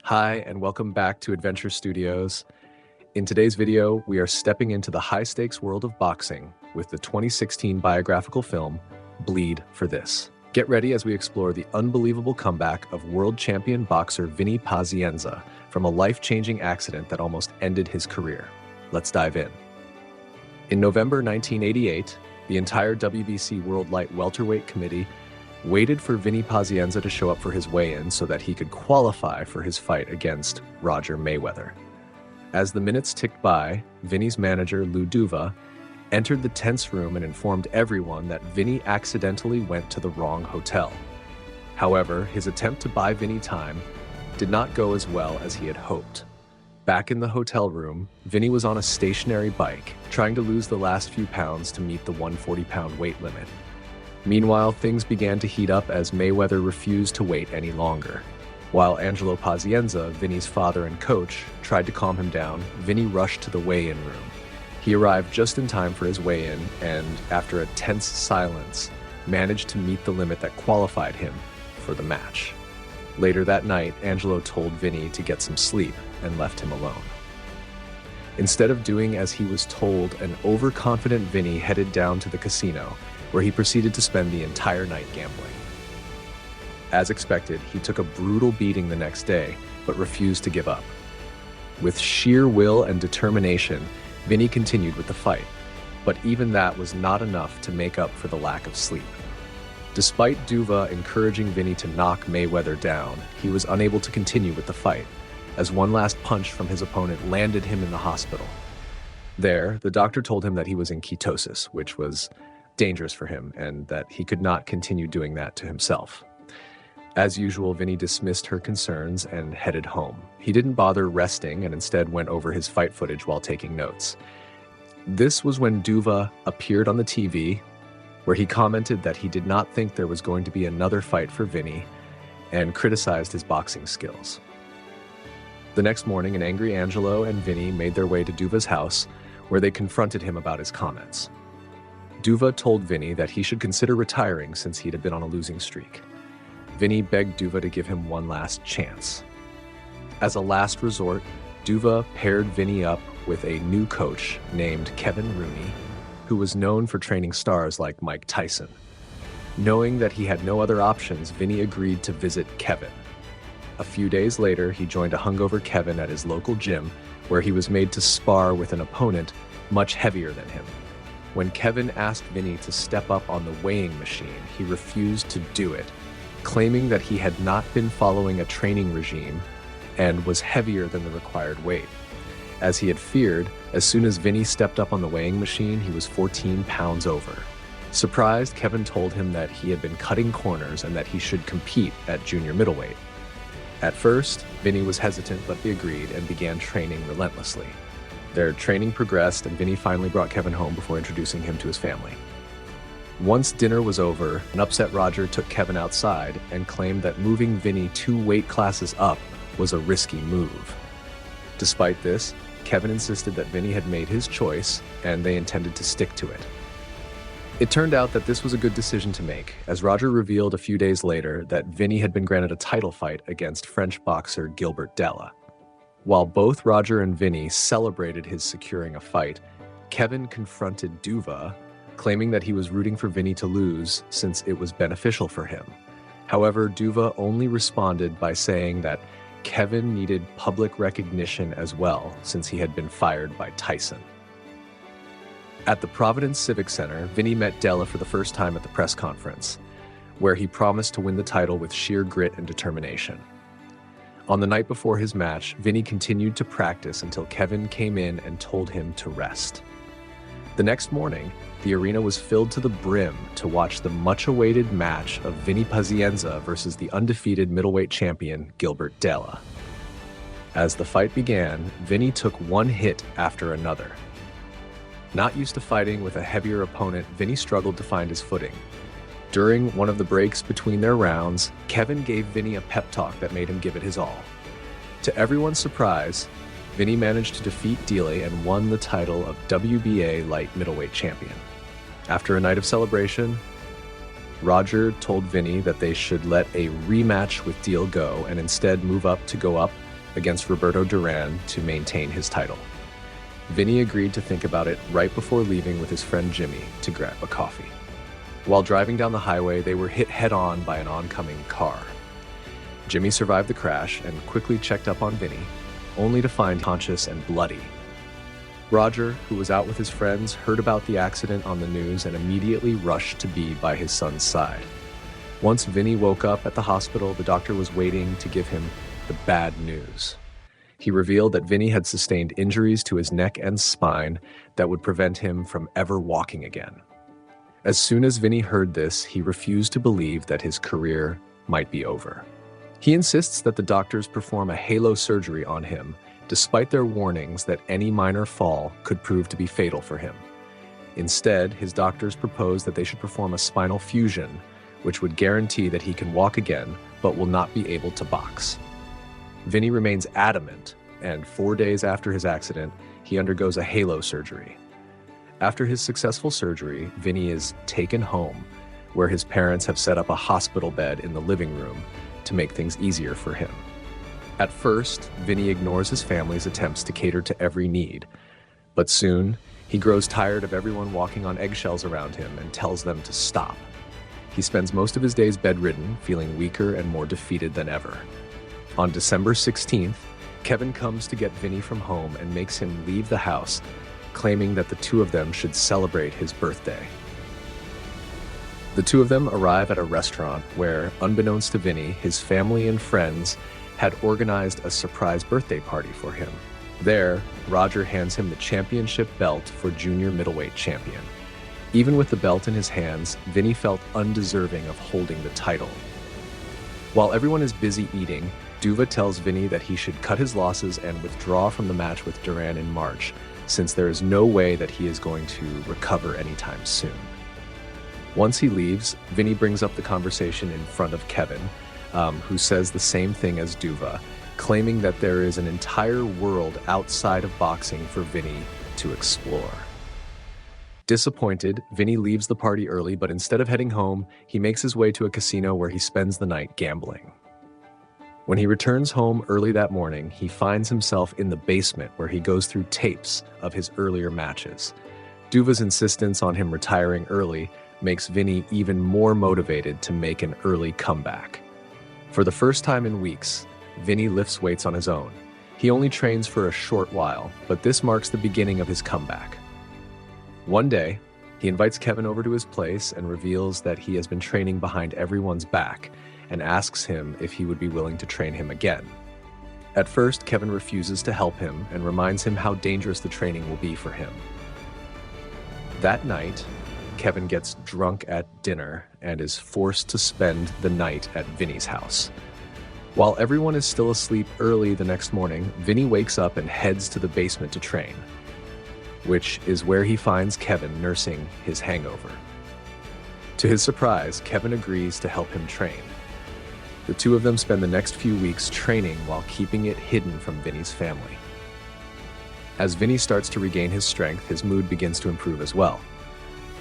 Hi, and welcome back to Adventure Studios. In today's video, we are stepping into the high-stakes world of boxing with the 2016 biographical film, Bleed for This. Get ready as we explore the unbelievable comeback of world champion boxer Vinny Pazienza from a life-changing accident that almost ended his career. Let's dive in. In November 1988, the entire WBC World Light Welterweight Committee waited for Vinny Pazienza to show up for his weigh-in so that he could qualify for his fight against Roger Mayweather. As the minutes ticked by, Vinny's manager, Lou Duva, entered the tense room and informed everyone that Vinny accidentally went to the wrong hotel. However, his attempt to buy Vinny time did not go as well as he had hoped. Back in the hotel room, Vinny was on a stationary bike, trying to lose the last few pounds to meet the 140-pound weight limit. Meanwhile, things began to heat up as Mayweather refused to wait any longer. While Angelo Pazienza, Vinny's father and coach, tried to calm him down, Vinny rushed to the weigh-in room. He arrived just in time for his weigh-in and, after a tense silence, managed to meet the limit that qualified him for the match. Later that night, Angelo told Vinny to get some sleep and left him alone. Instead of doing as he was told, an overconfident Vinny headed down to the casino, where he proceeded to spend the entire night gambling. As expected, he took a brutal beating the next day, but refused to give up. With sheer will and determination, Vinny continued with the fight, but even that was not enough to make up for the lack of sleep. Despite Duva encouraging Vinny to knock Mayweather down, he was unable to continue with the fight, as one last punch from his opponent landed him in the hospital. There, the doctor told him that he was in ketosis, which was dangerous for him, and that he could not continue doing that to himself. As usual, Vinny dismissed her concerns and headed home. He didn't bother resting and instead went over his fight footage while taking notes. This was when Duva appeared on the TV, where he commented that he did not think there was going to be another fight for Vinny and criticized his boxing skills. The next morning, an angry Angelo and Vinny made their way to Duva's house, where they confronted him about his comments. Duva told Vinny that he should consider retiring since he had been on a losing streak. Vinny begged Duva to give him one last chance. As a last resort, Duva paired Vinny up with a new coach named Kevin Rooney, who was known for training stars like Mike Tyson. Knowing that he had no other options, Vinny agreed to visit Kevin. A few days later, he joined a hungover Kevin at his local gym, where he was made to spar with an opponent much heavier than him. When Kevin asked Vinny to step up on the weighing machine, he refused to do it, claiming that he had not been following a training regime and was heavier than the required weight. As he had feared, as soon as Vinny stepped up on the weighing machine, he was 14 pounds over. Surprised, Kevin told him that he had been cutting corners and that he should compete at junior middleweight. At first, Vinny was hesitant, but he agreed and began training relentlessly. Their training progressed, and Vinny finally brought Kevin home before introducing him to his family. Once dinner was over, an upset Roger took Kevin outside and claimed that moving Vinny 2 weight classes up was a risky move. Despite this, Kevin insisted that Vinny had made his choice and they intended to stick to it. It turned out that this was a good decision to make, as Roger revealed a few days later that Vinny had been granted a title fight against French boxer Gilbert Della. While both Roger and Vinny celebrated his securing a fight, Kevin confronted Duva, claiming that he was rooting for Vinny to lose since it was beneficial for him. However, Duva only responded by saying that Kevin needed public recognition as well, since he had been fired by Tyson. At the Providence Civic Center, Vinny met Della for the first time at the press conference, where he promised to win the title with sheer grit and determination. On the night before his match, Vinny continued to practice until Kevin came in and told him to rest. The next morning, the arena was filled to the brim to watch the much-awaited match of Vinny Pazienza versus the undefeated middleweight champion Gilbert Della. As the fight began, Vinny took one hit after another. Not used to fighting with a heavier opponent, Vinny struggled to find his footing. During one of the breaks between their rounds, Kevin gave Vinny a pep talk that made him give it his all. To everyone's surprise, Vinny managed to defeat Dele and won the title of WBA light middleweight champion. After a night of celebration, Roger told Vinny that they should let a rematch with Dele go and instead move up to go up against Roberto Duran to maintain his title. Vinny agreed to think about it right before leaving with his friend Jimmy to grab a coffee. While driving down the highway, they were hit head-on by an oncoming car. Jimmy survived the crash and quickly checked up on Vinny, only to find conscious and bloody. Roger, who was out with his friends, heard about the accident on the news and immediately rushed to be by his son's side. Once Vinny woke up at the hospital, the doctor was waiting to give him the bad news. He revealed that Vinny had sustained injuries to his neck and spine that would prevent him from ever walking again. As soon as Vinny heard this, he refused to believe that his career might be over. He insists that the doctors perform a halo surgery on him, despite their warnings that any minor fall could prove to be fatal for him. Instead, his doctors propose that they should perform a spinal fusion, which would guarantee that he can walk again, but will not be able to box. Vinny remains adamant, and 4 days after his accident, he undergoes a halo surgery. After his successful surgery, Vinny is taken home, where his parents have set up a hospital bed in the living room to make things easier for him. At first, Vinny ignores his family's attempts to cater to every need, but soon, he grows tired of everyone walking on eggshells around him and tells them to stop. He spends most of his days bedridden, feeling weaker and more defeated than ever. On December 16th, Kevin comes to get Vinny from home and makes him leave the house, claiming that the two of them should celebrate his birthday. The two of them arrive at a restaurant where, unbeknownst to Vinny, his family and friends had organized a surprise birthday party for him. There, Roger hands him the championship belt for junior middleweight champion. Even with the belt in his hands, Vinny felt undeserving of holding the title. While everyone is busy eating, Duva tells Vinny that he should cut his losses and withdraw from the match with Duran in March, since there is no way that he is going to recover anytime soon. Once he leaves, Vinny brings up the conversation in front of Kevin, who says the same thing as Duva, claiming that there is an entire world outside of boxing for Vinny to explore. Disappointed, Vinny leaves the party early, but instead of heading home, he makes his way to a casino where he spends the night gambling. When he returns home early that morning, he finds himself in the basement where he goes through tapes of his earlier matches. Duva's insistence on him retiring early makes Vinny even more motivated to make an early comeback. For the first time in weeks, Vinny lifts weights on his own. He only trains for a short while, but this marks the beginning of his comeback. One day, he invites Kevin over to his place and reveals that he has been training behind everyone's back, and asks him if he would be willing to train him again. At first, Kevin refuses to help him and reminds him how dangerous the training will be for him. That night, Kevin gets drunk at dinner and is forced to spend the night at Vinny's house. While everyone is still asleep early the next morning, Vinny wakes up and heads to the basement to train, which is where he finds Kevin nursing his hangover. To his surprise, Kevin agrees to help him train. The two of them spend the next few weeks training while keeping it hidden from Vinny's family. As Vinny starts to regain his strength, his mood begins to improve as well.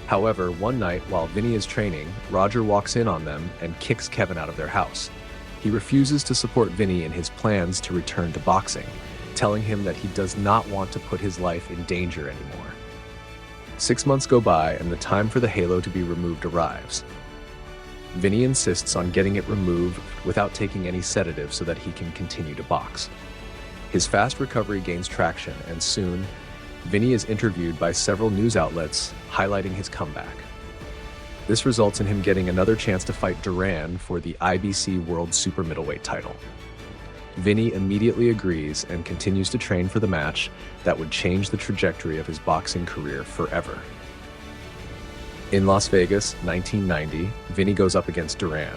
However, one night while Vinny is training, Roger walks in on them and kicks Kevin out of their house. He refuses to support Vinny in his plans to return to boxing, telling him that he does not want to put his life in danger anymore. 6 months go by and the time for the halo to be removed arrives. Vinny insists on getting it removed without taking any sedative so that he can continue to box. His fast recovery gains traction, and soon, Vinny is interviewed by several news outlets highlighting his comeback. This results in him getting another chance to fight Duran for the IBC World Super Middleweight title. Vinny immediately agrees and continues to train for the match that would change the trajectory of his boxing career forever. In Las Vegas, 1990, Vinny goes up against Duran.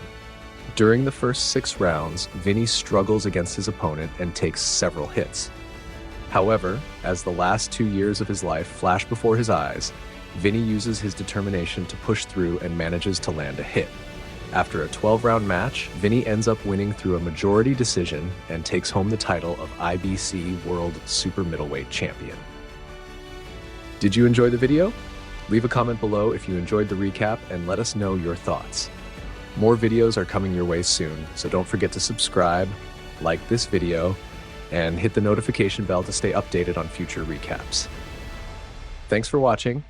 During the first 6 rounds, Vinny struggles against his opponent and takes several hits. However, as the last 2 years of his life flash before his eyes, Vinny uses his determination to push through and manages to land a hit. After a 12-round match, Vinny ends up winning through a majority decision and takes home the title of IBC World Super Middleweight Champion. Did you enjoy the video? Leave a comment below if you enjoyed the recap and let us know your thoughts. More videos are coming your way soon, so don't forget to subscribe, like this video, and hit the notification bell to stay updated on future recaps. Thanks for watching,